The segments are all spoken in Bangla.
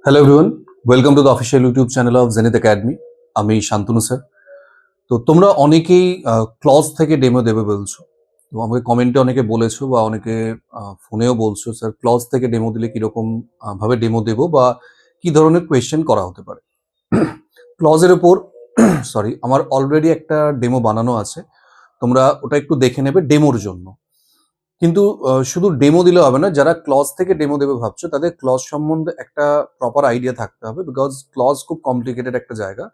Hello everyone, welcome to the official YouTube channel of zenith academy. আমি শান্তনু স্যার। তো তোমরা অনেকেই ক্লজ থেকে ডেমো দেবে বলছো। তো আমাকে কমেন্টে অনেকে বলেছো বা অনেকে ফোনেও বলছো, স্যার ক্লজ থেকে ডেমো দিলে কিরকম ভাবে ডেমো দেবো বা কি ধরনের কোয়েশ্চেন করা হতে পারে। ক্লজের ওপর সরি, আমার অলরেডি একটা ডেমো বানানো আছে, তোমরা ওটা একটু দেখে নেবে ডেমোর জন্য। কিন্তু শুধু ডেমো দিলে হবে না, যারা ক্লজ থেকে ডেমো দেবে ভাবছো তাদের ক্লজ সম্বন্ধে একটা প্রপার আইডিয়া থাকতে হবে, বিকজ ক্লজ খুব কমপ্লিকেটেড একটা জায়গা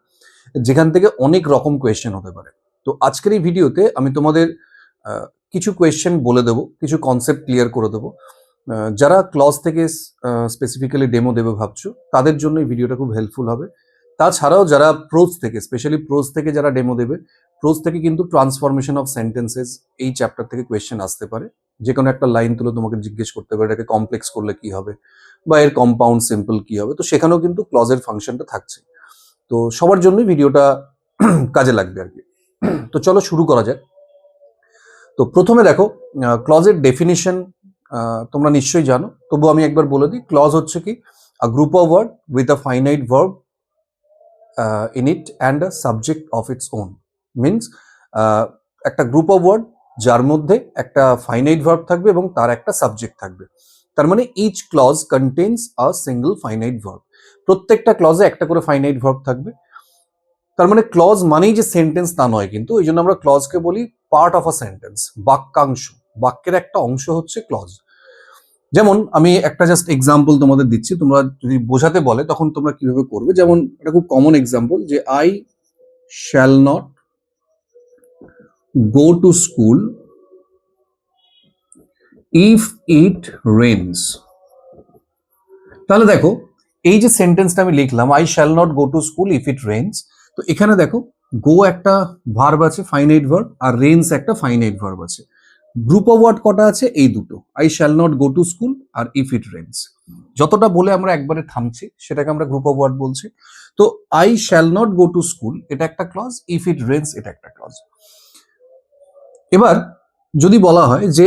যেখান থেকে অনেক রকম কোয়েশ্চেন হতে পারে। তো আজকের এই ভিডিওতে আমি তোমাদের কিছু কোয়েশ্চেন বলে দেবো, কিছু কনসেপ্ট ক্লিয়ার করে দেবো। যারা ক্লজ থেকে স্পেসিফিক্যালি ডেমো দেবে ভাবছো তাদের জন্য এই ভিডিওটা খুব হেল্পফুল হবে। তাছাড়াও যারা প্রোজ থেকে, স্পেশালি প্রোজ থেকে যারা ডেমো দেবে, প্রোজ থেকে কিন্তু ট্রান্সফরমেশন অফ সেন্টেন্সেস এই চ্যাপ্টার থেকে কোয়েশ্চেন আসতে পারে। যে কোনো একটা লাইন তুলে তোমাকে জিজ্ঞেস করতে পারে এটাকে কমপ্লেক্স করলে কি হবে বা এর কম্পাউন্ড সিম্পল কি হবে। তো সেখানেও কিন্তু ক্লজের ফাংশনটা থাকছে। তো সবার জন্যই ভিডিওটা কাজে লাগবে আর কি। তো চলো শুরু করা যাক। তো প্রথমে দেখো, ক্লজের ডেফিনিশন তোমরা নিশ্চয়ই জানো, তবু আমি একবার বলে দিই। ক্লজ হচ্ছে কি, a group of word with a finite verb in it and a subject of its own. Means একটা গ্রুপ অফ ওয়ার্ড যার মধ্যে একটা ফাইনাইট ভার্ব থাকবে এবং তার একটা সাবজেক্ট থাকবে। তার মানে each clause contains a single finite verb. প্রত্যেকটা ক্লজে একটা করে ফাইনাইট ভার্ব থাকবে। তার মানে ক্লজ মানেই যে সেন্টেন্স তা নয়, কিন্তু এই জন্য আমরা ক্লজকে বলি পার্ট অফ আ সেন্টেন্স, বাক্যাংশ। বাক্যের একটা অংশ হচ্ছে ক্লজ। যেমন আমি একটা জাস্ট এক্সাম্পল তোমাদের দিচ্ছি, তোমরা যদি বোঝাতে বলে তখন তোমরা কিভাবে করবে। যেমন এটা খুব কমন এক্সাম্পল, যে I shall not go to school if it rains. তাহলে দেখো, এই যে সেন্টেন্সটা আমি লিখলাম, I shall not go to school if it rains, তো এখানে দেখো গো একটা ভার্ব আছে ফাইনাইট ভার্ব, আর রেন্স একটা ফাইনাইট ভার্ব আছে। গ্রুপ অফ ওয়ার্ড কটা আছে? এই দুটো, I shall not go to school আর ইফ ইট রেন্স। যতটা বলে আমরা একবারে থামছি সেটাকে আমরা গ্রুপ অফ ওয়ার্ড বলছি। তো I shall not go to school এটা একটা ক্লজ, ইফ ইট রেন্স এটা একটা ক্লজ। এবার যদি বলা হয় যে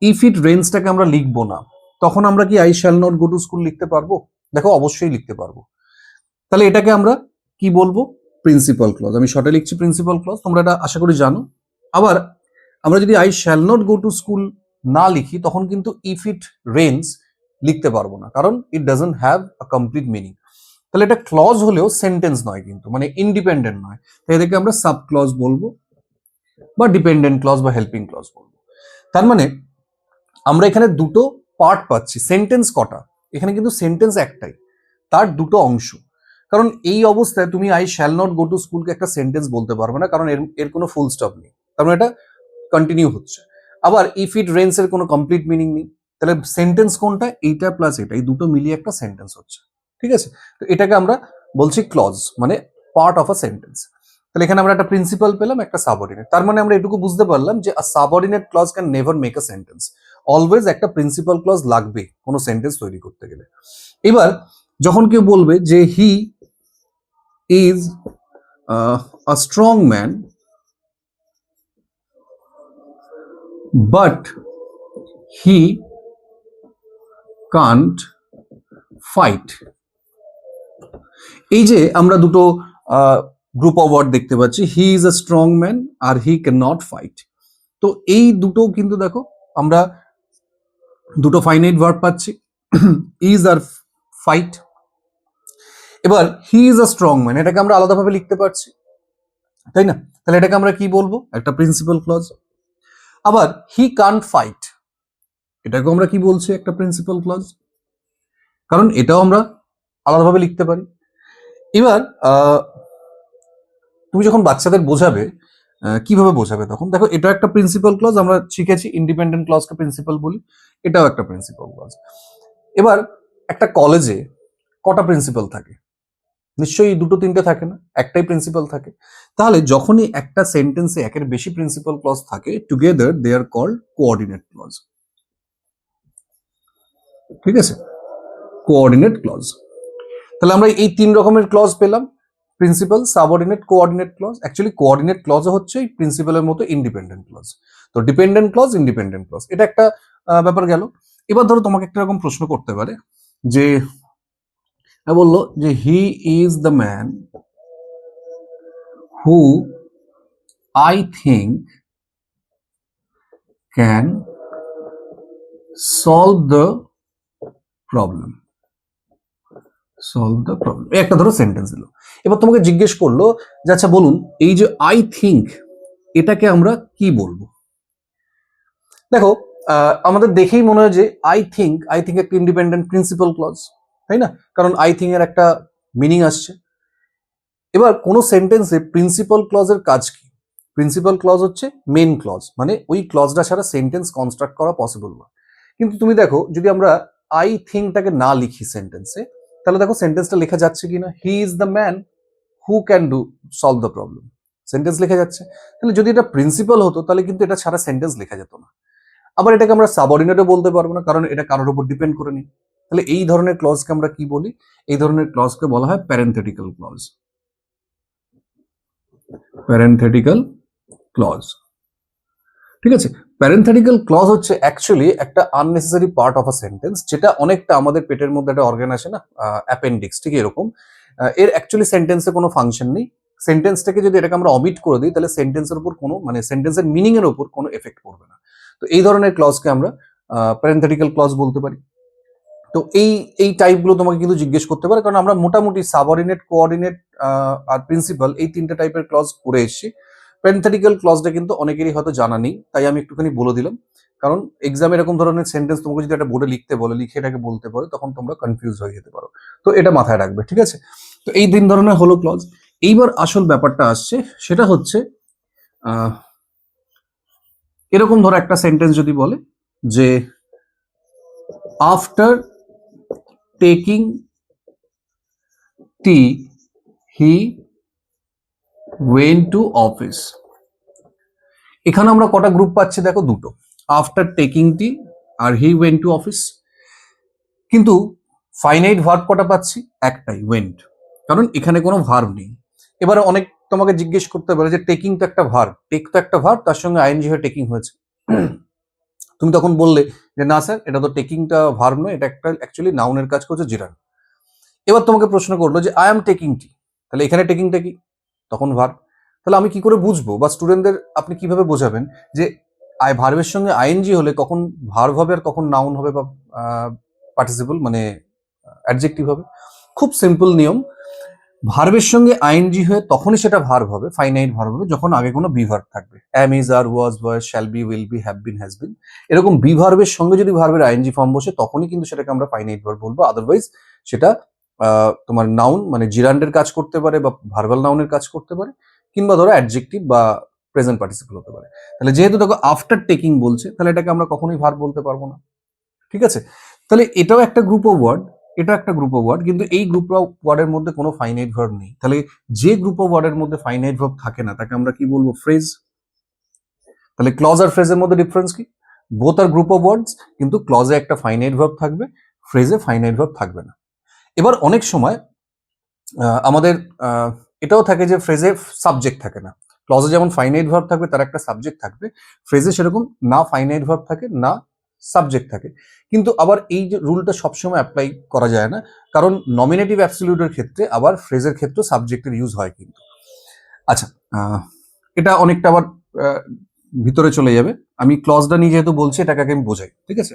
ইফ ইট রেন্সটাকে আমরা লিখবো না, তখন আমরা কি I shall not go to school লিখতে পারবো? দেখো অবশ্যই লিখতে পারবো। তাহলে এটাকে আমরা কি বলবো? Principal clause. আমি শর্টে লিখছি প্রিন্সিপাল ক্লজ, তোমরা এটা আশা করি জানো। আবার আমরা যদি I shall not go to school না লিখি তখন কিন্তু ইফ ইট রেন্স লিখতে পারবো না, কারণ it doesn't have a complete meaning. তাহলে এটা ক্লজ হলেও সেন্টেন্স নয়, কিন্তু মানে ইন্ডিপেন্ডেন্ট নয়। তাই এদেরকে আমরা সাব ক্লজ বলবো বা ডিপেন্ডেন্ট ক্লজ বা হেল্পিং ক্লজ বলবো। তার মানে আমরা এখানে দুটো পার্ট পাচ্ছি। সেন্টেন্স কটা? এখানে কিন্তু সেন্টেন্স একটাই, তার দুটো অংশ। কারণ এই অবস্থায় তুমি I shall not go to স্কুলকে একটা সেন্টেন্স বলতে পারবে না, কারণ এর কোনো ফুল স্টপ নেই, তার মানে এটা কন্টিনিউ হচ্ছে। আবার ইফ ইট রেন্স এর কোনো কমপ্লিট মিনিং নেই। তাহলে সেন্টেন্স কোনটা? এইটা প্লাস এটা, এই দুটো মিলিয়ে একটা সেন্টেন্স হচ্ছে। ঠিক আছে? তো এটাকে আমরা বলছি ক্লজ, মানে পার্ট অফ আ সেন্টেন্স। তাহলে এখানে আমরা একটা প্রিন্সিপাল পেলাম, একটা সাবঅর্ডিনেট। তার মানে আমরা এটুকু বুঝতে পারলাম যে a subordinate clause can never make a sentence. Always একটা প্রিন্সিপাল ক্লজ লাগবে কোনো সেন্টেন্স তৈরি করতে গেলে। এবার যখন কেউ বলবে যে he is a strong man but he can't fight. এই যে আমরা দুটো গ্রুপ অফ ওয়ার্ড দেখতে পাচ্ছি, he is a strong man আর হি ক্যান নট ফাইট। তো এই দুটো কিন্তু দেখো আমরা দুটো ফাইনাইট ভার্ব পাচ্ছি, ইজ আর ফাইট। এবার he is a strong man এটাকে আমরা আলাদাভাবে লিখতে পারছি, তাই না? তাহলে এটাকে আমরা কি বলবো? একটা প্রিন্সিপাল ক্লজ। আবার হি কান্ট ফাইট এটাকেও আমরা কি বলছি? একটা প্রিন্সিপাল ক্লজ, কারণ এটাও আমরা আলাদাভাবে লিখতে পারি। এবার তুমি যখন বাচ্চাদের বোঝাবে, কিভাবে বোঝাবে তখন দেখো, এটা একটা প্রিন্সিপাল ক্লজ, আমরা শিখেছি ইন্ডিপেন্ডেন্ট ক্লজকে প্রিন্সিপাল বলি, এটাও একটা প্রিন্সিপাল ক্লজ। এবার একটা কলেজে কটা প্রিন্সিপাল থাকে? নিশ্চয়ই দুটো তিনটে থাকে না, একটাই প্রিন্সিপাল থাকে। তাহলে যখনই একটা সেন্টেন্সে একের বেশি প্রিন্সিপাল ক্লজ থাকে, together they are called coordinate clause. ঠিক আছে? Coordinate clause. তাহলে আমরা এই তিন রকমের ক্লজ পেলাম, principal, subordinate, coordinate clause. Actually coordinate ক্লজও হচ্ছে এই প্রিন্সিপালের মতো ইন্ডিপেন্ডেন্ট ক্লজ। তো ডিপেন্ডেন্ট ক্লজ, ইন্ডিপেন্ডেন্ট ক্লজ, এটা একটা ব্যাপার গেল। এবার ধরো তোমাকে একটা রকম প্রশ্ন করতে পারে যে বললো যে he is the man who I think can solve the problem. Solve the problem, একটা ধরো সেন্টেন্স দিল। এবার তোমাকে জিজ্ঞেস করলো যে আচ্ছা বলুন, এই যে আই থিঙ্ক এটাকে আমরা কি বলবো? দেখো, আমাদের দেখেই মনে হয় যে আই থিঙ্ক একটা ইন্ডিপেন্ডেন্ট প্রিন্সিপাল ক্লজ, তাই না? কারণ আই থিঙ্ক এর একটা মিনিং আসছে। এবার কোনো সেন্টেন্সে প্রিন্সিপাল ক্লজের কাজ কি? প্রিন্সিপাল ক্লজ হচ্ছে মেন ক্লজ, মানে ওই ক্লজটা ছাড়া সেন্টেন্স কনস্ট্রাক্ট করা পসিবল নয়। কিন্তু তুমি দেখো, যদি আমরা আই থিঙ্কটাকে না লিখি সেন্টেন্সে, তাহলে দেখো সেন্টেন্সটা লেখা যাচ্ছে কিনা, he is the man who can do solve the problem, sentence লেখা যাচ্ছে। তাহলে যদি এটা প্রিন্সিপাল হতো তাহলে কিন্তু এটা ছাড়া সেন্টেন্স লেখা যেত না। আবার এটাকে আমরা সাবঅর্ডিনেটও বলতে পারবো না, কারণ এটা কারোর উপর ডিপেন্ড করে নি। তাহলে এই ধরনের ক্লজকে আমরা কি বলি? এই ধরনের ক্লজকে বলা হয় প্যারেনথেটিক্যাল ক্লজ। প্যারেনথেটিক্যাল ক্লজ, ঠিক আছে? প্যারেনথেটিক্যাল ক্লজ হচ্ছে অ্যাকচুয়ালি একটা unnecessary part of a sentence, যেটা অনেকটা আমাদের পেটের মধ্যে একটা অর্গান আসে না, অ্যাপেন্ডিক্স, ঠিক এরকম। এর অ্যাকচুয়ালি সেন্টেন্সে কোনো ফাংশন নেই। সেন্টেন্সটাকে যদি এটাকে আমরা অমিট করে দিই, তাহলে সেন্টেন্সের উপর কোনো, মানে সেন্টেন্সের মিনিং এর উপর কোনো এফেক্ট পড়বে না। তো এই ধরনের ক্লজকে আমরা প্যারেনথেটিক্যাল ক্লজ বলতে পারি। তো এই টাইপগুলো তোমাকে কিন্তু জিজ্ঞেস করতে পারে, কারণ আমরা মোটামুটি সাবঅর্ডিনেট, কোঅর্ডিনেট আর প্রিন্সিপাল, এই তিনটে টাইপের ক্লজ করে এসেছি। প্যারেনথেটিক্যাল ক্লজটা কিন্তু অনেকেরই হয়তো জানা নেই, তাই আমি একটুখানি বলে দিলাম। কারণ এক্সামে এরকম ধরনের সেন্টেন্স তোমাকে যদি একটা বোর্ডে লিখতে বলে, লিখে এটাকে বলতে পারে, তখন তোমরা কনফিউজ হয়ে যেতে পারো। তো এটা মাথায় রাখবে, ঠিক আছে? তো এই তিন ধরনের হলো ক্লজ। এইবার আসল ব্যাপারটা আসছে, সেটা হচ্ছে এরকম ধরো একটা সেন্টেন্স যদি বলে যে after taking tea he went to office. এখানে আমরা কটা গ্রুপ পাচ্ছি দেখো, দুটো, আফটার টেকিং টি আর হি ওয়েন্ট টু অফিস। কিন্তু ফাইনাইট ভার্ব কটা পাচ্ছি? একটাই, ওয়েন্ট, কারণ এখানে কোনো ভার্ব নেই। এবারে অনেক তোমাকে জিজ্ঞেস করতে পারে যে টেকিং তো একটা ভার্ব, টেক তো একটা ভার্ব, তার সঙ্গে আইএনজি হয়ে টেকিং হয়েছে। তুমি তখন বললে যে না স্যার, এটা তো টেকিংটা ভার্ব নয়, এটা একটা অ্যাকচুয়ালি নাউনের কাজ করছে, জিরান। এবার তোমাকে প্রশ্ন করলো যে আই এম টেকিং টি, তাহলে এখানে টেকিংটা কি? তখন ভার্ব। তাহলে আমি কি করে বুঝবো, বা স্টুডেন্টদের আপনি কিভাবে বোঝাবেন যে ভার্বের সঙ্গে আইএনজি হলে কখন ভার্ব হবে আর কখন নাউন হবে বা পার্টিসিপল, মানে অ্যাডজেক্টিভ হবে? খুব সিম্পল নিয়ম, ভার্বের সঙ্গে আইএনজি হয়ে তখনই সেটা ভার্ব হবে, ফাইনাইট ভার্ব হবে, যখন আগে কোনো বি ভার্ব থাকবে। Am, is, are, was, were, shall be, will be, have been, has been, এরকম বি ভার্বের সঙ্গে যদি ভার্বের আইএনজি ফর্ম বসে, তখনই কিন্তু সেটাকে আমরা ফাইনাইট ভার্ব বলবো। আদারওয়াইজ সেটা তোমার নাউন, মানে জিরান্ডের কাজ করতে পারে, বা ভার্বাল নাউনের কাজ করতে পারে, কিংবা ধরো অ্যাডজেক্টিভ বা প্রেজেন্ট পার্টিসিপল হতে পারে। তাহলে যেহেতু দেখো আফটার টেকিং বলছে, তাহলে এটাকে আমরা কখনোই ভার্ব বলতে পারবো না, ঠিক আছে? তাহলে এটাও একটা গ্রুপ অফ ওয়ার্ড, এটা একটা গ্রুপ অফ ওয়ার্ড, কিন্তু এই গ্রুপ অফ ওয়ার্ডের মধ্যে কোনো ফাইনাইট ভার্ব নেই। তাহলে যে গ্রুপ অফ ওয়ার্ডের মধ্যে ফাইনাইট ভার্ব থাকে না, তাকে আমরা কি বলবো? ফ্রেজ। তাহলে ক্লজ আর ফ্রেজের মধ্যে ডিফারেন্স কি? বোথ আর গ্রুপ অফ ওয়ার্ডস, কিন্তু ক্লজে একটা ফাইনাইট ভার্ব থাকবে, ফ্রেজে ফাইনাইট ভার্ব থাকবে না। এবার অনেক সময় আমাদের এটাও থাকে যে ফ্রেজে সাবজেক্ট থাকে না। ক্লজে যেমন ফাইনাইট ভার্ব থাকবে, তার একটা সাবজেক্ট থাকবে, ফ্রেজে সেরকম না ফাইনাইট ভার্ব থাকে, না সাবজেক্ট থাকে। কিন্তু আবার এই যে রুলটা সবসময় অ্যাপ্লাই করা যায় না, কারণ নমিনেটিভ অ্যাবসলিউটের ক্ষেত্রে আবার ফ্রেজের ক্ষেত্রে সাবজেক্টের ইউজ হয় কিন্তু। আচ্ছা, এটা অনেকটা আবার ভিতরে চলে যাবে। আমি ক্লজটা নিয়ে যেহেতু বলছি, এটাকে আমি বোঝাই, ঠিক আছে?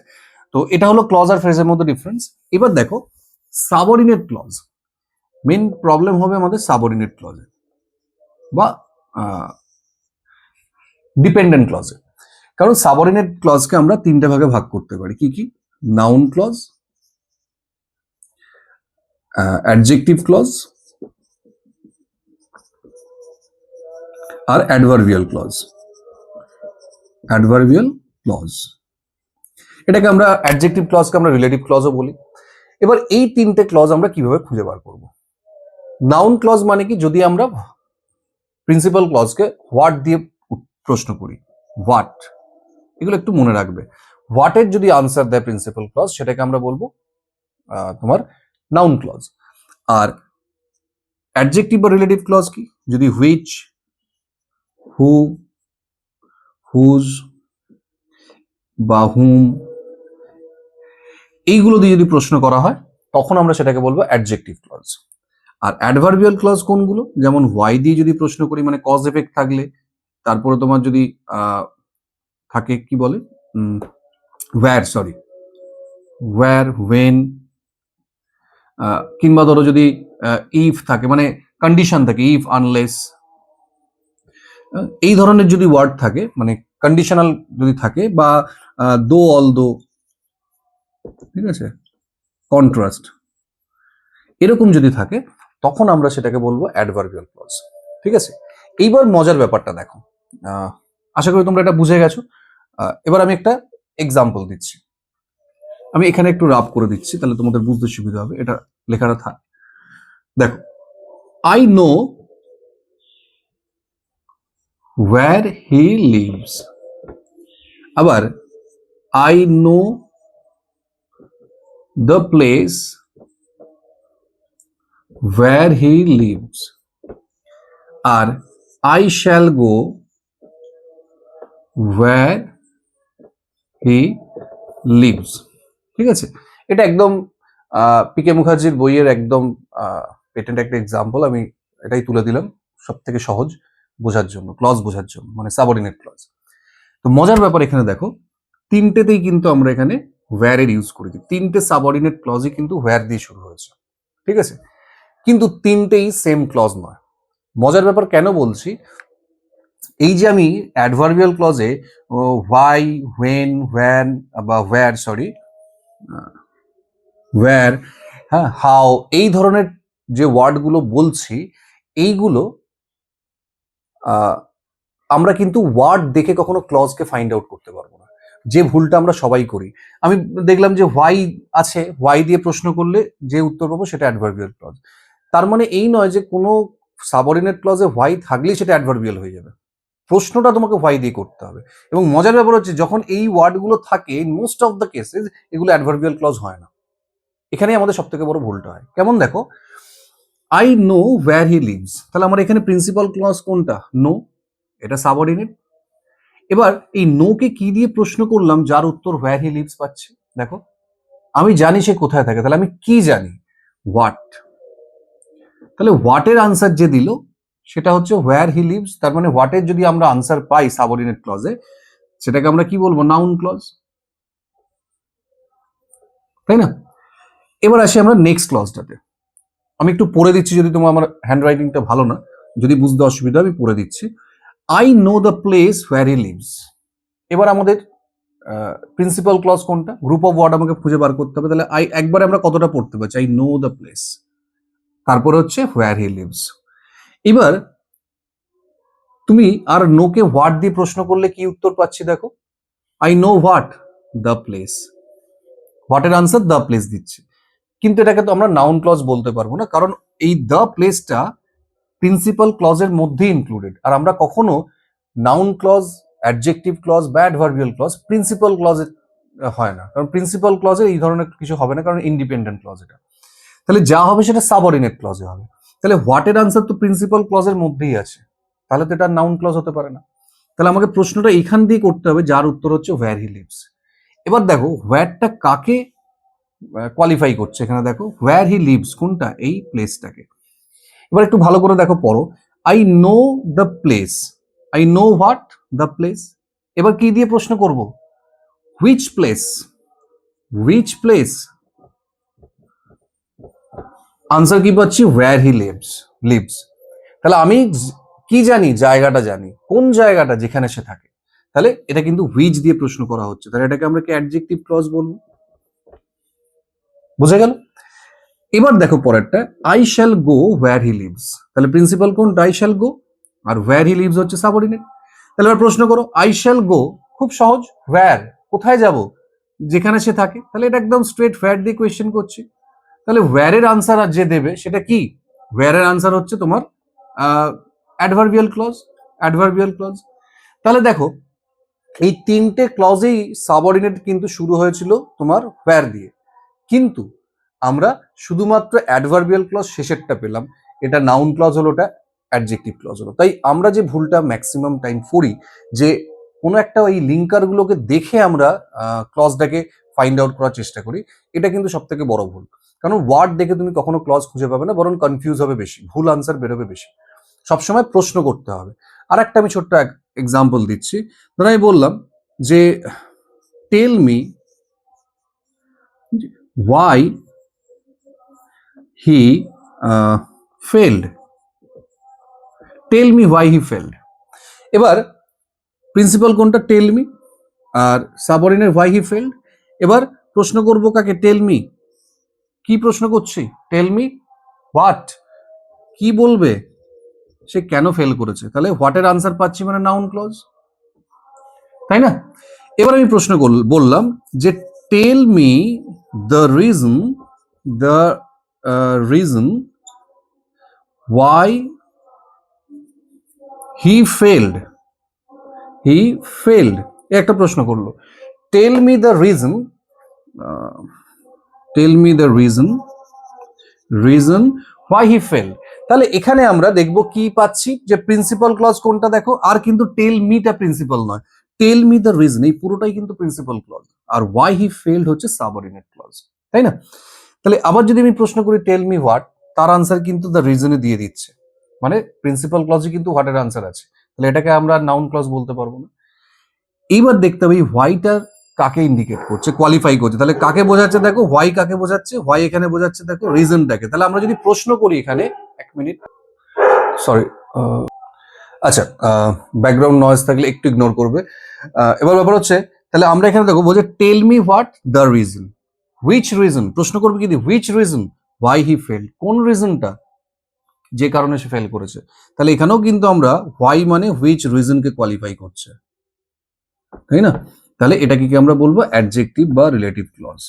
তো এটা হলো ক্লজ আর ফ্রেজের মধ্যে ডিফারেন্স। এবার দেখো সাবঅর্ডিনেট ক্লজ। মেন প্রবলেম হবে আমাদের সাবঅর্ডিনেট ক্লজে বা ডিপেন্ডেন্ট ক্লজে। কারণ সাবঅর্ডিনেট ক্লজকে আমরা তিনটে ভাগে ভাগ করতে পারি। কি কি? নাউন ক্লজ, অ্যাডজেক্টিভ ক্লজ আর অ্যাডভার্বিয়াল ক্লজ। অ্যাডভার্বিয়াল ক্লজ, এটাকে আমরা অ্যাডজেক্টিভ ক্লজকে আমরা রিলেটিভ ক্লজও বলি। এবার এই তিনটে ক্লজ আমরা কিভাবে খুঁজে বার করব? নাউন ক্লজ মানে কি? যদি আমরা প্রিন্সিপাল ক্লজকে হোয়াট দিয়ে প্রশ্ন করি, হোয়াট, এগুলো একটু মনে রাখবে। হোয়াটের যদি আনসার দেয় প্রিন্সিপাল ক্লজ, সেটাকে আমরা বলবো তোমার নাউন ক্লজ। আর অ্যাডজেক্টিভ বা রিলেটিভ ক্লজ কি? যদি হুইচ, হু, হুজ বা হুম, এইগুলো দিয়ে যদি প্রশ্ন করা হয়, তখন আমরা সেটাকে বলবো অ্যাডজেক্টিভ ক্লজ। আর অ্যাডভার্বিয়াল ক্লজ কোনগুলো, যেমন হোয়াই দিয়ে যদি প্রশ্ন করি, মানে কজ এফেক্ট থাকলে, তারপরে তোমার যদি থাকে কি বলে ওয়্যার, সরি ওয়্যার, ওয়েন, কিংবা ধরো যদি ইফ থাকে, মানে কন্ডিশন থাকে, ইফ, আনলেস, এই ধরনের যদি ওয়ার্ড থাকে, মানে কন্ডিশনাল যদি থাকে, বা দো, অল দো, ঠিক আছে, কন্ট্রাস্ট, এরকম যদি থাকে, তখন আমরা সেটাকে বলবো অ্যাডভার্বিয়াল ক্লজ। ঠিক আছে, এইবার মজার ব্যাপারটা দেখো, আশা করি তোমরা এটা বুঝে গেছো। এবার আমি একটা এক্সাম্পল দিচ্ছি, আমি এখানে একটু রাব করে দিচ্ছি, তাহলে তোমাদের বুঝতে সুবিধা হবে, এটা লেখাটা থাক। দেখো, I no where he lives, আবার I know the place where he lives, আর I shall go where he lives। ঠিক আছে, এটা একদম পিকে মুখার্জির বইয়ের একদম পেটেন্ট একটা এক্সাম্পল, আমি এটাই তুলে দিলাম সব থেকে সহজ বোঝার জন্য, ক্লজ বোঝার জন্য, মানে সাবঅর্ডিনেট ক্লজ। তো মজার ব্যাপার এখানে দেখো, তিনটেতেই কিন্তু আমরা এখানে ওয়্যার এর ইউজ করেছি, তিনটে সাবঅর্ডিনেট ক্লজই কিন্তু ওয়্যার দিয়ে শুরু হয়েছে। ঠিক আছে, কিন্তু তিনটেই সেম ক্লজ নয়। মজার ব্যাপার কেন বলছি, এই যে আমি অ্যাডভার্বিয়াল ক্লজে হোয়াই, হোয়েন, হোয়ান, বা ওয়্যার, সরি ওয়্যার, হ্যাঁ, হাউ, এই ধরনের যে ওয়ার্ডগুলো বলছি, এইগুলো আমরা কিন্তু ওয়ার্ড দেখে কখনো ক্লজকে ফাইন্ড আউট করতে পারবো না, যে ভুলটা আমরা সবাই করি। আমি দেখলাম যে হোয়াই আছে, হোয়াই দিয়ে প্রশ্ন করলে যে উত্তর পাবো সেটা অ্যাডভার্বিয়াল ক্লজ। তার মানে এই নয় যে কোনো সাবঅর্ডিনেট ক্লজে হোয়াই থাকলেই সেটা অ্যাডভার্বিয়াল হয়ে যাবে, প্রশ্নটা তোমাকে হোয়াই দিয়ে করতে হবে। এবং মজার ব্যাপার হচ্ছে, যখন এই ওয়ার্ডগুলো থাকে, মোস্ট অফ দ্য কেসেস এগুলো অ্যাডভার্বিয়াল ক্লজ হয় না। এখানেই আমাদের সব থেকে বড় ভুলটা হয়। কেমন দেখো, I no wire he lives, তাহলে আমার এখানে প্রিন্সিপাল ক্লজ কোনটা, নো, এটা সাবঅর্ডিনেট। এবার এই নোকে কি দিয়ে প্রশ্ন করলাম, যার উত্তর হোয়ার হি লিভস পাচ্ছি। দেখো, আমি জানি সে কোথায় থাকে, তাহলে আমি কি জানি, হোয়াট। তাহলে হোয়াটের আনসার যে দিল সেটা হচ্ছে হোয়ার হি লিভস, তার মানে হোয়াটের যদি আমরা আনসার পাই সাবঅর্ডিনেট ক্লজে, সেটাকে আমরা কি বলবো, নাউন ক্লজ, তাই না? এবার আসি আমরা নেক্সট ক্লজটাতে, আমি একটু পড়ে দিচ্ছি, যদি তোমার আমার হ্যান্ড রাইটিংটা ভালো না, যদি বুঝতে অসুবিধা, আমি পড়ে দিচ্ছি। I know the place where he leaves. এবার আমাদের প্রিন্সিপাল ক্লজ কোনটা, গ্রুপ অফ ওয়ার্ড আমাকে খুঁজে বার করতে হবে। তাহলে একবারে আমরা কতটা পড়তে পারছি, আই নো দ্য প্লেস, তারপরে হচ্ছে হোয়ার হি লিভস। এবার তুমি আর নোকে হোয়াট দিয়ে প্রশ্ন করলে কি উত্তর পাচ্ছি, দেখো, I know what, the place, হোয়াটের আনসার দ্য প্লেস দিচ্ছে। কিন্তু এটাকে তো আমরা নাউন ক্লজ বলতে পারবো না, কারণ এই দ্য প্লেসটা প্রিন্সিপাল ক্লজের মধ্যে ইনক্লুডেড, আর আমরা কখনো নাউন ক্লজ, অ্যাডজেক্টিভ ক্লজ বা অ্যাডভার্বিয়াল ক্লজ প্রিন্সিপাল ক্লজে হয় না, কারণ প্রিন্সিপাল ক্লজে এই ধরনের কিছু হবে না, কারণ ইন্ডিপেন্ডেন্ট ক্লজ এটা। তাহলে যা হবে সেটা সাবঅর্ডিনেট ক্লজে হবে। তাহলে হোয়াটের আনসার তো প্রিন্সিপাল ক্লজের মধ্যেই আছে, তাহলে তো এটা নাউন ক্লজ হতে পারে না। তাহলে আমাকে প্রশ্নটা এইখান দিয়ে করতে হবে, যার উত্তর হচ্ছে হোয়ার হি লিভস। এবার দেখো হোয়ারটা কাকে কোয়ালিফাই করছে, এখানে দেখো হোয়ার হি লিভস কোনটা, এই প্লেসটাকে। এবার একটু ভালো করে দেখো, পড়ো, I know the place, I know what, the place. এবার কি দিয়ে প্রশ্ন করব, which place, which place, answer কি পাচ্ছি, হোয়ার হি লিভস, লিভস। তাহলে আমি কি জানি, জায়গাটা জানি, কোন জায়গাটা যেখানে সে থাকে। তাহলে এটা কিন্তু হুইচ দিয়ে প্রশ্ন করা হচ্ছে, তাহলে এটাকে আমরা কি অ্যাডজেক্টিভ ক্লজ বলবো। বুঝে গেল? এবার দেখো পরেরটা, I shall go where he lives, তাহলে প্রিন্সিপাল কোনটা, আই শ্যাল গো, আর হোয়ার হি লিভস হচ্ছে সাবঅর্ডিনেট। তাহলে এবার প্রশ্ন করো, আই শ্যাল গো, খুব সহজ, হোয়ার, কোথায় যাব, যেখানে সে থাকে। তাহলে এটা একদম স্ট্রেট হোয়ার দিয়ে কোয়েশ্চেন করছি। তাহলে হোয়ারের আনসার আর যে দেবে সেটা কি, হোয়ারের আনসার হচ্ছে তোমার অ্যাডভার্বিয়াল ক্লজ, অ্যাডভার্বিয়াল ক্লজ। তাহলে দেখো, এই তিনটে ক্লজেই সাবঅর্ডিনেট কিন্তু শুরু হয়েছিল তোমার হোয়ার দিয়ে, কিন্তু আমরা শুধুমাত্র অ্যাডভার্বিয়াল ক্লজ শেষেরটা পেলাম, এটা নাউন ক্লজ হলো, ওটা অ্যাডজেক্টিভ ক্লজ হলো। তাই আমরা যে ভুলটা ম্যাক্সিমাম টাইম করি, যে কোনো একটা ওই লিঙ্কারগুলোকে দেখে আমরা ক্লজটাকে ফাইন্ড আউট করার চেষ্টা করি, এটা কিন্তু সব থেকে বড় ভুল। কারণ ওয়ার্ড দেখে তুমি কখনো ক্লজ খুঁজে পাবে না, বরং কনফিউজ হবে বেশি, ভুল আনসার বেরোবে বেশি। সবসময় প্রশ্ন করতে হবে। আর একটা আমি ছোট্ট এক্সাম্পল দিচ্ছি। ধরো আমি বললাম যে tell me why he failed. Tell me why he failed. এবার প্রিন্সিপাল কোনটা? Tell me. আর সাবঅর্ডিনেট why he failed. এবার প্রশ্ন করব কাকে? Tell me. কি প্রশ্ন করছি? Tell me what. কি বলবে? সে কেন ফেল করেছে। তাহলে হোয়াটের আনসার পাচ্ছি মানে নাউন ক্লজ, তাই না? এবার আমি প্রশ্ন বললাম যে tell me the reason why he failed. একটা প্রশ্ন করলো, tell me the reason why he failed. তাহলে এখানে আমরা দেখব কি পাচ্ছি, যে প্রিন্সিপাল ক্লজ কোনটা দেখো, আর কিন্তু টেল মিটা প্রিন্সিপাল নয়, টেল মি দ্য রিজন এই পুরোটাই কিন্তু প্রিন্সিপাল ক্লজ, আর why he failed হচ্ছে সাবঅর্ডিনেট ক্লজ, তাই না? তাহলে আবার যদি আমি প্রশ্ন করি টেল মি হোয়াট, তার আনসার কিন্তু দ্য রিজনে দিয়ে দিচ্ছে, মানে প্রিন্সিপাল ক্লজে কিন্তু হোয়াটের আনসার আছে, তাহলে এটাকে আমরা নাউন ক্লজ বলতে পারবো না। এইবার দেখতে হবে এই হোয়াইটা কাকে ইন্ডিকেট করছে, কোয়ালিফাই করছে। তাহলে কাকে বোঝাচ্ছে দেখো, হোয়াই কাকে বোঝাচ্ছে, হোয়াই এখানে বোঝাচ্ছে দেখো রিজনটাকে। তাহলে আমরা যদি প্রশ্ন করি এখানে, এক মিনিট সরি, আচ্ছা ব্যাকগ্রাউন্ড নয়েজ থাকলে একটু ইগনোর করবে। এবার ব্যাপার হচ্ছে, তাহলে আমরা এখানে দেখো বলছে tell me what the reason, which reason, প্রশ্ন করবে কি which reason why he fail, কোন রিজনটা যে কারণে সে ফেল করেছে। তাহলে এখানেও কিন্তু আমরা হোয়াই মানে হুইচ রিজনকে কোয়ালিফাই করছে, তাই না? তাহলে এটাকে কি আমরা বলবো? অ্যাডজেক্টিভ বা রিলেটিভ ক্লজ।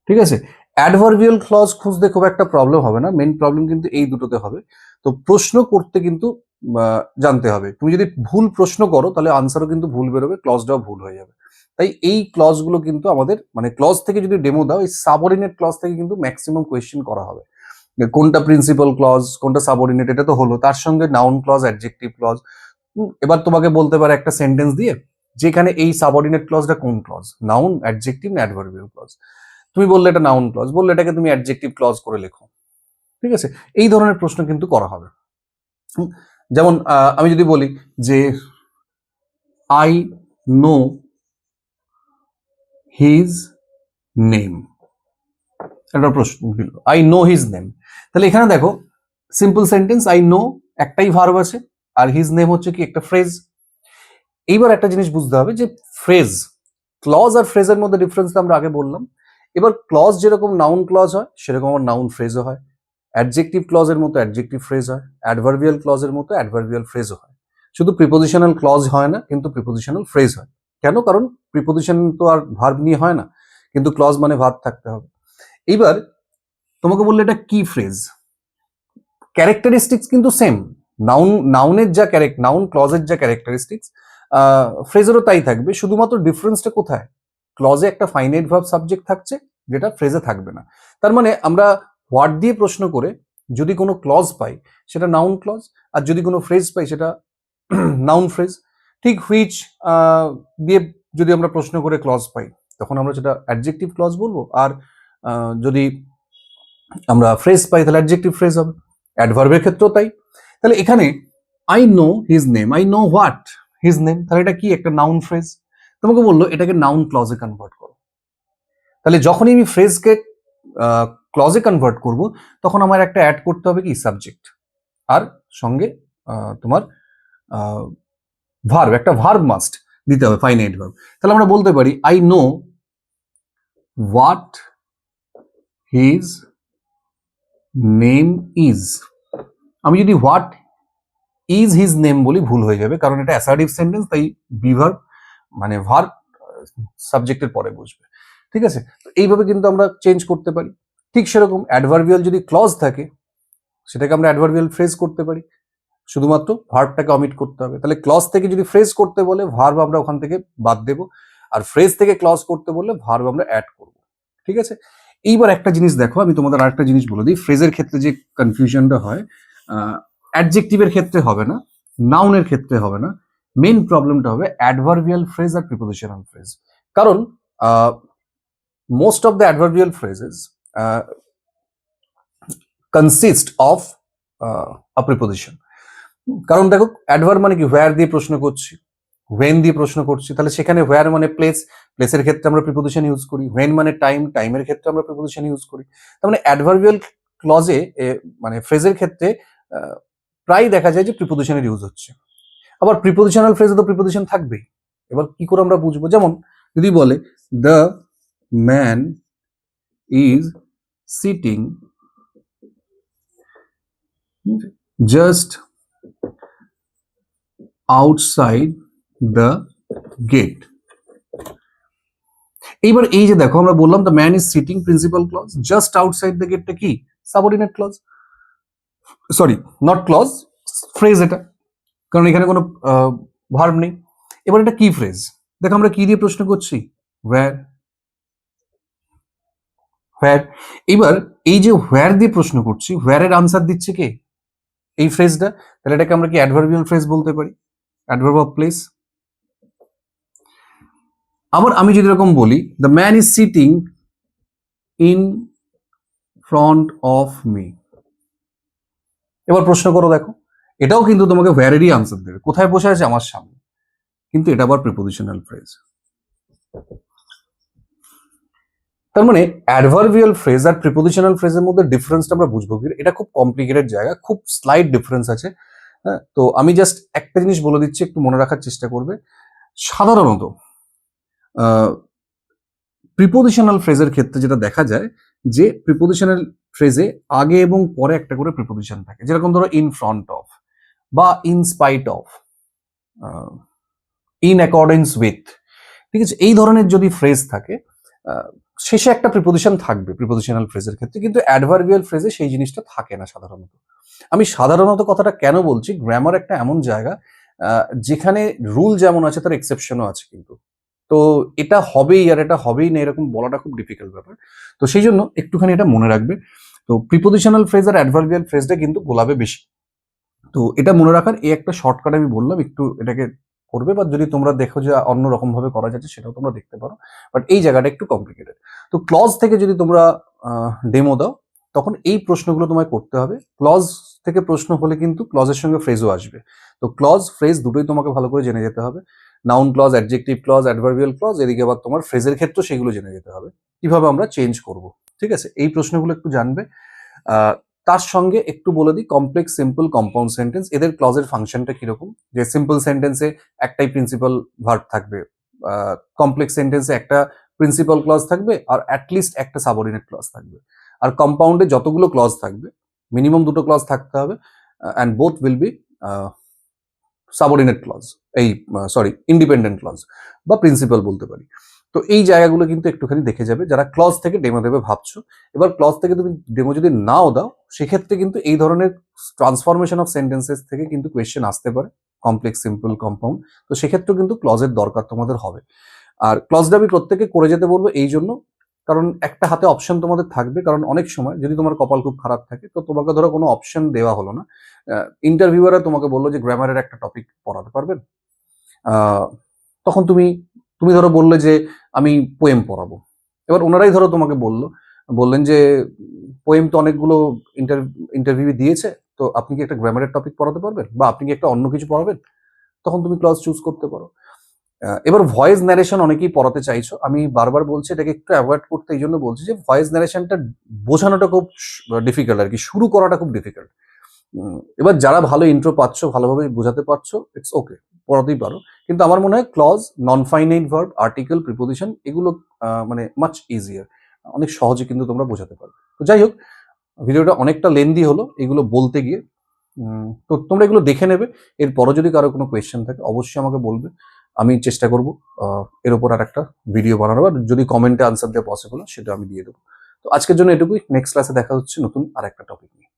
ঠিক আছে, অ্যাডভার্বিয়াল ক্লজ খুঁজতে খুব একটা প্রবলেম হবে না, মেইন প্রবলেম কিন্তু এই দুটোতে হবে। তো প্রশ্ন করতে কিন্তু জানতে হবে, তুমি যদি ভুল প্রশ্ন করো তাহলে আনসারও কিন্তু ভুল বেরোবে, ক্লজটাও ভুল হয়ে যাবে। তাই এই ক্লজগুলো কিন্তু আমাদের, মানে ক্লজ থেকে যদি ডেমো দাও, এই সাবঅর্ডিনেট ক্লজ থেকে কিন্তু ম্যাক্সিমাম কোয়েশ্চেন করা হবে। কোনটা প্রিন্সিপাল ক্লজ, কোনটা সাবঅর্ডিনেট, এটা তো হলো। তার সঙ্গে নাউন ক্লজ, অ্যাডজেক্টিভ ক্লজ। এবার তোমাকে বলতে পারে একটা সেন্টেন্স দিয়ে যেখানে এই সাবঅর্ডিনেট ক্লজটা কোন ক্লজ, নাউন, অ্যাডজেক্টিভ না অ্যাডভার্বিয়াল ক্লজ। তুমি বললে এটা নাউন ক্লজ, বললে এটাকে তুমি অ্যাডজেক্টিভ ক্লজ করে লেখো। ঠিক আছে, এই ধরনের প্রশ্ন কিন্তু করা হবে। যেমন আমি যদি বলি যে আই নো হিজ নেম, একটা প্রশ্ন দিল আই নো হিজ নেম। তাহলে এখানে দেখো সিম্পল সেন্টেন্স, আই নো একটাই ভার্ব আছে, আর হিজ নেম হচ্ছে কি একটা ফ্রেজ। এইবার একটা জিনিস বুঝতে হবে যে ফ্রেজ, ক্লজ আর ফ্রেজের মধ্যে ডিফারেন্স আমরা আগে বললাম। এবার ক্লজ যেরকম নাউন ক্লজ হয় সেরকম আমার নাউন ফ্রেজও হয়, অ্যাডজেক্টিভ ক্লজের মতো অ্যাডজেক্টিভ ফ্রেজ হয়, অ্যাডভার্বিয়াল ক্লজের মতো অ্যাডভার্বিয়াল ফ্রেজও হয়। শুধু প্রিপোজিশনাল ক্লজ হয় না, কিন্তু প্রিপোজিশনাল ফ্রেজ হয়। কেন? কারণ প্রিপোজিশন তো আর ভার্ব নিয়ে হয় না, কিন্তু ক্লজ মানে ভার্ব থাকতে হবে। এইবার তোমাকে বললে এটা কি ফ্রেজ, ক্যারেক্টারিস্টিক্স কিন্তু সেম, নাউনের যা নাউন ক্লজের যা ক্যারেক্টারিস্টিক্স ফ্রেজেরও তাই থাকবে, শুধুমাত্র ডিফারেন্সটা কোথায়? ক্লজে একটা ফাইনাইট ভার্ব সাবজেক্ট থাকছে, যেটা ফ্রেজে থাকবে না। তার মানে আমরা হোয়াট দিয়ে প্রশ্ন করে যদি কোনো ক্লজ পাই সেটা নাউন ক্লজ, আর যদি কোনো ফ্রেজ পাই সেটা নাউন ফ্রেজ। ঠিক হুইচ দিয়ে যদি আমরা প্রশ্ন করে ক্লজ পাই তখন আমরা সেটা অ্যাডজেক্টিভ ক্লজ বলবো, আর যদি আমরা ফ্রেজ পাই তাহলে অ্যাডজেক্টিভ ফ্রেজ হবে। অ্যাডভার্বের ক্ষেত্রেও তাই। তাহলে এখানে I know his name, I know what his name, তাহলে এটা কি একটা নাউন ফ্রেজ। তোমাকে বললো এটাকে নাউন ক্লজে কনভার্ট করো। তাহলে যখনই আমি ফ্রেজকে ক্লজে কনভার্ট করব তখন আমার একটা অ্যাড করতে হবে কি সাবজেক্ট, আর সঙ্গে তোমার ভার্ব, একটা ভার্ব মাস্ট দিতে হবে, ফাইনাইট ভার্ব। তাহলে আমরা বলতে পারি I know what his name is. আমি যদি হোয়াট ইজ হিজ নেম বলি ভুল হয়ে যাবে, কারণ এটা অ্যাসার্টিভ সেন্টেন্স, তাই বি ভার্ব মানে ভার্ব সাবজেক্টের পরে বসবে। ঠিক আছে, তো এইভাবে কিন্তু আমরা চেঞ্জ করতে পারি। ঠিক সেরকম অ্যাডভার্বিয়াল যদি ক্লজ থাকে সেটাকে আমরা অ্যাডভার্বিয়াল ফ্রেজ করতে পারি, শুধুমাত্র ভার্বটাকে অমিট করতে হবে। তাহলে ক্লজ থেকে যদি ফ্রেজ করতে বলে ভার্ব আমরা ওখান থেকে বাদ দেব, আর ফ্রেজ থেকে ক্লজ করতে বললে ভার্ব আমরা অ্যাড করব। ঠিক আছে, এইবার একটা জিনিস দেখো, আমি তোমাদের আরেকটা জিনিস বলে দিই, ফ্রেজের ক্ষেত্রে যে কনফিউশনটা হয়, অ্যাডজেক্টিভের ক্ষেত্রে হবে না, নাউনের ক্ষেত্রে হবে না, মেইন প্রবলেমটা হবে অ্যাডভার্বিয়াল ফ্রেজ আর প্রিপোজিশনাল ফ্রেজ। কারণ most of the adverbial phrases consist of a preposition. কারণ দেখো অ্যাডভার্ব মানে কি, হোয়ার দিয়ে প্রশ্ন করছি, হোয়েন দিয়ে প্রশ্ন করছি, তাহলে সেখানে হোয়ার মানে প্লেস, প্লেসের ক্ষেত্রে আমরা প্রিপোজিশন ইউজ করি, হোয়েন মানে টাইম, টাইমের ক্ষেত্রে আমরা প্রিপোজিশন ইউজ করি। তার মানে অ্যাডভার্বিয়াল ক্লজে মানে ফ্রেজের ক্ষেত্রে প্রায় দেখা যায় যে প্রিপোজিশনের ইউজ হচ্ছে। আবার প্রিপোজিশনাল ফ্রেজে তো প্রিপোজিশন থাকবেই। এবার কি করে আমরা বুঝবো? যেমন যদি বলে the man is sitting just outside the gate. এইবার এই যে দেখো আমরা বললাম the man is sitting principal clause, just outside the গেটটা কি? Subordinate clause, sorry not clause, phrase এটা, কারণ এখানে কোনো ভার্ব নেই। এবার এটা কি ফ্রেজ? দেখো আমরা কি দিয়ে প্রশ্ন করছি? হোয়ার, হোয়ার। এবার এই যে হোয়ার দিয়ে প্রশ্ন করছি, হোয়ারের আনসার দিচ্ছে কে? এই ফ্রেজটা। তাহলে এটাকে আমরা কি অ্যাডভার্বিয়াল ফ্রেজ বলতে পারি, অ্যাডভার্ব অফ প্লেস। আবার আমি যদি এরকম বলি the man is sitting in front of me, এবার প্রশ্ন করো, দেখো এটাও কিন্তু তোমাকে হোয়ারেরই আনসার দেবে, কোথায় বসে আছে? আমার সামনে। কিন্তু এটা আবার প্রিপোজিশনাল ফ্রেজ। তার মানে অ্যাডভার্বিয়াল ফ্রেজ আর প্রিপোজিশনাল ফ্রেজের মধ্যে ডিফারেন্সটা আমরা বুঝবো কি? এটা খুব কমপ্লিকেটেড জায়গা, খুব স্লাইট ডিফারেন্স আছে। হ্যাঁ, তো আমি জাস্ট একটা জিনিস বলে দিচ্ছি, একটু মনে রাখার চেষ্টা করবে। সাধারণত প্রিপোজিশনাল ফ্রেজের ক্ষেত্রে যেটা দেখা যায় যে প্রিপোজিশনাল ফ্রেজে আগে এবং পরে একটা করে প্রিপোজিশন থাকে, যেরকম ধরো ইন ফ্রন্ট অফ, বা in spite of, in accordance with, ঠিক আছে? এই ধরনের যদি ফ্রেজ থাকে শেষে একটা প্রিপোজিশন থাকবে প্রিপোজিশনাল ফ্রেজের ক্ষেত্রে, কিন্তু অ্যাডভার্বিয়াল ফ্রেজে সেই জিনিসটা থাকে না সাধারণত। আমি সাধারণত কথাটা কেন বলছি, গ্রামার একটা এমন জায়গা যেখানে রুল যেমন আছে তার এক্সেপশনও আছে কিন্তু। তো এটা হবেই আর এটা হবেই না এরকম বলাটা খুব ডিফিকাল্ট ব্যাপার। তো সেই জন্য একটুখানি এটা মনে রাখবে। তো প্রিপোজিশনাল ফ্রেজ আর অ্যাডভার্বিয়াল ফ্রেজটা কিন্তু গোলাবে বেশি। তো এটা মনে রাখার এই একটা শর্টকাট আমি বললাম, একটু এটাকে করবে, বা যদি তোমরা দেখো যে অন্য রকম ভাবে করা যাচ্ছে সেটাও তোমরা দেখতে পারো, বাট এই জায়গাটা একটু কমপ্লিকেটেড। তো ক্লজ থেকে যদি তোমরা ডেমো দাও তখন এই প্রশ্নগুলো তোমায় করতে হবে। ক্লজ থেকে প্রশ্ন হলে কিন্তু ক্লজের সঙ্গে ফ্রেজও আসবে। তো ক্লজ ফ্রেজ দুটোই তোমাকে ভালো করে জেনে যেতে হবে, noun clause, adjective clause, adverbial clause, এদিকে আবার তোমার ফ্রেজের ক্ষেত্রে সেগুলো জেনে যেতে হবে কিভাবে আমরা চেঞ্জ করব। ঠিক আছে, এই প্রশ্নগুলো একটু জানবে। আহ, তার সঙ্গে একটু বলে দিই কমপ্লেক্স, সিম্পল, কম্পাউন্ড সেন্টেন্স এদের ক্লজের ফাংশনটা কিরকম। যে সিম্পল সেন্টেন্সে একটাই প্রিন্সিপাল ভার্ব থাকবে, কমপ্লেক্স সেন্টেন্সে একটা প্রিন্সিপাল ক্লজ থাকবে, আর অ্যাটলিস্ট একটা সাবঅর্ডিনেট ক্লজ থাকবে। আর কম্পাউন্ডে যতগুলো ক্লজ থাকবে মিনিমাম দুটো ক্লজ থাকতে হবে, and both will be subordinate clause, এই সরি ইন্ডিপেন্ডেন্ট ক্লজ বা প্রিন্সিপাল বলতে পারি। তো এই জায়গাগুলো কিন্তু একটুখানি দেখে যাবে যারা ক্লজ থেকে ডেমো দেবে ভাবছো। এবার ক্লজ থেকে তুমি ডেমো যদি নাও দাও সেক্ষেত্রে কিন্তু এই ধরনের ট্রান্সফরমেশন অফ সেন্টেন্সেস থেকে কিন্তু কোয়েশ্চেন আসতে পারে, কমপ্লেক্স, সিম্পল, কম্পাউন্ড। তো সেক্ষেত্রেও কিন্তু ক্লজের দরকার তোমাদের হবে। আর ক্লজটা আমি প্রত্যেকে করে যেতে বলবো এই জন্য, কারণ একটা হাতে অপশন তোমাদের থাকবে। কারণ অনেক সময় যদি তোমার কপাল খুব খারাপ থাকে তো তোমাকে ধরো কোনো অপশন দেওয়া হলো না, ইন্টারভিউয়াররা তোমাকে বললো যে গ্রামারের একটা টপিক পড়াতে পারবেন, তখন তুমি তুমি ধরো বললে যে আমি পোয়েম পড়াবো। এবার ওনারাই ধরো তোমাকে বললেন যে পোয়েম তো অনেকগুলো ইন্টারভিউ দিয়েছে, তো আপনি কি একটা গ্রামারের টপিক পড়াতে পারবেন, বা আপনি কি একটা অন্য কিছু পড়াবেন? তখন তুমি ক্লাস চুজ করতে পারো। এবার ভয়েস ন্যারেশন অনেকেই পড়াতে চাইছো, আমি বারবার বলছি এটাকে একটু অ্যাভয়েড করতে, এই জন্য বলছি যে ভয়েস ন্যারেশনটা বোঝানোটা খুব ডিফিকাল্ট আর কি, শুরু করাটা খুব ডিফিকাল্ট। এবার যারা ভালো ইন্ট্রো পাচ্ছ, ভালোভাবে বোঝাতে পারছো, ইটস ওকে, পড়াতেই পারো। কিন্তু আমার মনে হয় clause, non finite verb, article, preposition এগুলো মানে মাচ ইজিয়ার, অনেক সহজে কিন্তু তোমরা বোঝাতে পারবে। তো যাই হোক, ভিডিওটা অনেকটা লেন্দি হলো এগুলো বলতে গিয়ে। তো তোমরা এগুলো দেখে নেবে, এরপরও যদি কারো কোনো কোয়েশ্চেন থাকে অবশ্যই আমাকে বলবে, আমি চেষ্টা করবো এর উপর আর একটা ভিডিও বানানোর, আর যদি কমেন্টে আনসার দেওয়া পসিবল হয় সেটা আমি দিয়ে দেবো। তো আজকের জন্য এটুকুই, নেক্সট ক্লাসে দেখা হচ্ছে নতুন আর একটা টপিক নিয়ে।